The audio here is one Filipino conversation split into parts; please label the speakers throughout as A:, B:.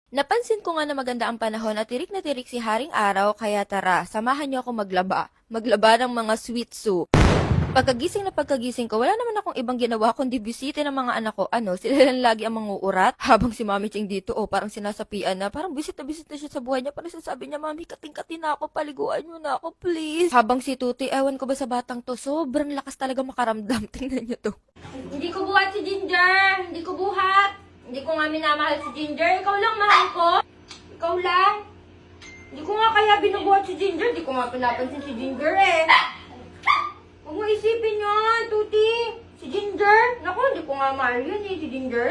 A: Napansin ko nga na maganda ang panahon at tirik na tirik si Haring Araw, kaya tara, samahan niyo ako maglaba. Maglaba ng mga sweet soup. Pagkagising ko, wala naman akong ibang ginawa kundi bisita ng mga anak ko. Sila lang lagi ang manguurat. Habang si Mami Ching dito, parang sinasapian na. Parang bisit na siya sa buhay niya. Parang sasabi niya, Mami, kating-kating na ako, paliguan niyo na ako, please. Habang si Tuti, ewan ko ba sa batang to, sobrang lakas talaga makaramdam. Tingnan niyo to. Hindi ko buhat si Ginger. Hindi ko buhat. Hindi ko nga minamahal si Ginger. Ikaw lang, mahal ko. Ikaw lang. Hindi ko nga kaya binubuhat si Ginger. Hindi ko nga pinapansin si Ginger eh. Huwag mo isipin yun, Tuti. Si Ginger. Naku, hindi ko nga mahal yun si Ginger.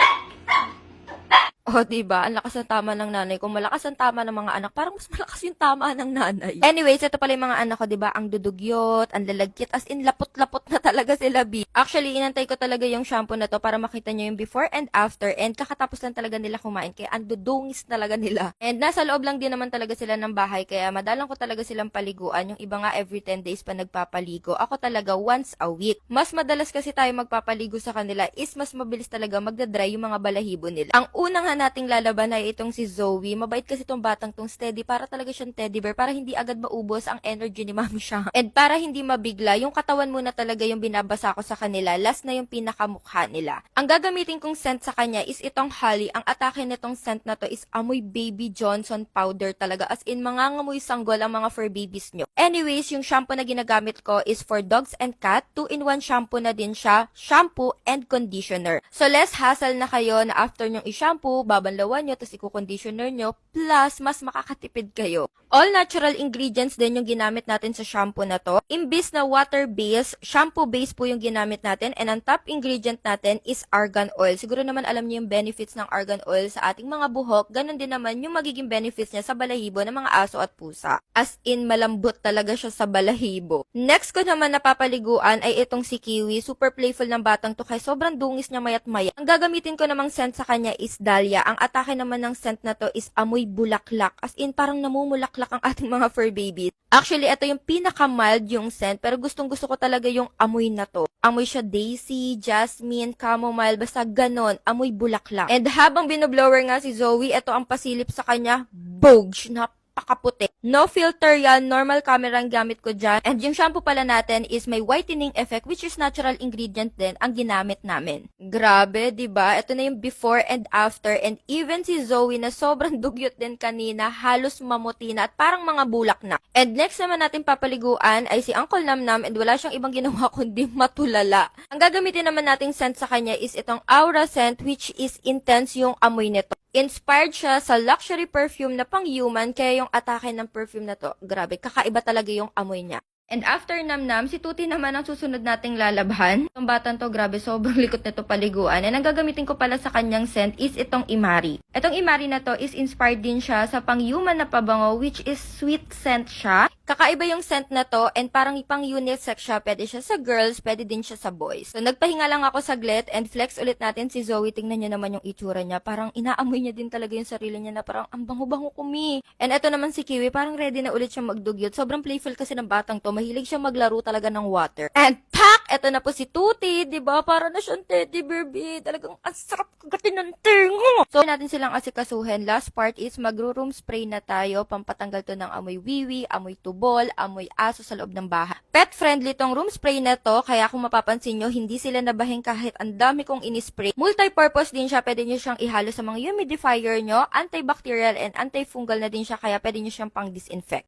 A: Diba? Ang lakas ng tama ng nanay. Kung malakas ang tama ng mga anak, parang mas malakas yung tama ng nanay. Anyways, ito pala yung mga anak ko, diba? Ang dudugyot, ang lalagkit, as in lapot-lapot na talaga sila, B. Actually, inantay ko talaga yung shampoo na to para makita nyo yung before and after. And kakatapos lang talaga nila kumain, kaya ang dudungis talaga nila. And nasa loob lang din naman talaga sila ng bahay, kaya madalang ko talaga silang paliguan. Yung iba nga every 10 days pa nagpapaligo. Ako talaga once a week. Mas madalas kasi tayo magpapaligo sa kanila is mas mabilis talaga magdadry yung mga balahibo nila. Ang unang nating lalaban ay itong si Zoe. Mabait kasi itong batang tong steady. Para talaga siyang teddy bear. Para hindi agad maubos ang energy ni Mami siya. And para hindi mabigla, yung katawan muna talaga yung binabasa ko sa kanila. Last na yung pinakamukha nila. Ang gagamitin kong scent sa kanya is itong Holly. Ang atake nitong scent na to is amoy Baby Johnson powder talaga. As in, mangangamoy sanggol ang mga fur babies nyo. Anyways, yung shampoo na ginagamit ko is for dogs and cat. 2-in-1 shampoo na din siya. Shampoo and conditioner. So, less hassle na kayo na after nyong i-shampoo, babanlawan nyo, tapos i-conditioner nyo, plus mas makakatipid kayo. All natural ingredients din yung ginamit natin sa shampoo na to. Imbis na water-based, shampoo-based po yung ginamit natin, and ang top ingredient natin is argan oil. Siguro naman alam niyo yung benefits ng argan oil sa ating mga buhok, ganun din naman yung magiging benefits niya sa balahibo ng mga aso at pusa. As in, malambot talaga siya sa balahibo. Next ko naman napapaliguan ay itong si Kiwi. Super playful ng batang to, kaya sobrang dungis niya mayat maya. Ang gagamitin ko namang scent sa kanya is Dahlia. Ang atake naman ng scent na to is amoy bulaklak. As in, parang namumulaklak ang ating mga fur babies. Actually, ito yung pinaka-mild yung scent, pero gustong-gusto ko talaga yung amoy na to. Amoy siya daisy, jasmine, chamomile, basta ganon, amoy bulaklak. And habang binoblower nga si Zoe, ito ang pasilip sa kanya, Boge, napakaputi. No filter yan, normal camera ang gamit ko dyan. And yung shampoo pala natin is may whitening effect, which is natural ingredient din ang ginamit namin. Grabe, diba? Ito na yung before and after. And even si Zoe na sobrang dugyot din kanina, halos mamuti na at parang mga bulak na. And next naman natin papaliguan ay si Uncle Namnam, and wala siyang ibang ginawa kundi matulala. Ang gagamitin naman nating scent sa kanya is itong Aura scent, which is intense yung amoy nito. Inspired siya sa luxury perfume na pang-human, kaya yung atake ng perfume na to, grabe, kakaiba talaga yung amoy niya. And after Namnam, si Tuti naman ang susunod nating lalabhan. Itong batang to, grabe, sobrang likot nito paliguan. And ang gagamitin ko pala sa kanyang scent is itong Imari. Itong Imari na to is inspired din siya sa pang-human na pabango, which is sweet scent siya. Kakaiba yung scent na to, and parang pang unisex siya. Pwede siya sa girls, pwede din siya sa boys. So nagpahinga lang ako saglit and flex ulit natin si Zoe. Tingnan niyo naman yung itsura niya. Parang inaamoy niya din talaga yung sarili niya na parang ang bango-bango kumi. And eto naman si Kiwi, parang ready na ulit siya magdugyot. Sobrang playful kasi ng batang to. Mahilig siya maglaro talaga ng water. And pak! Eto na po si Tuti, di ba? Para na siyang teddy bear, talagang ang sarap kagatin ng tingo. So, natin silang asikasuhin. Last part is magro-room spray na tayo. Pampatanggal to ng amoy wiwi, amoy tubol, amoy aso sa loob ng bahay. Pet friendly tong room spray na to, kaya kung mapapansin nyo, hindi sila nabahin kahit ang dami kong inispray. Multi-purpose din siya. Pwede nyo siyang ihalo sa mga humidifier nyo, antibacterial and antifungal na din siya, kaya pwede nyo siyang pang-disinfect.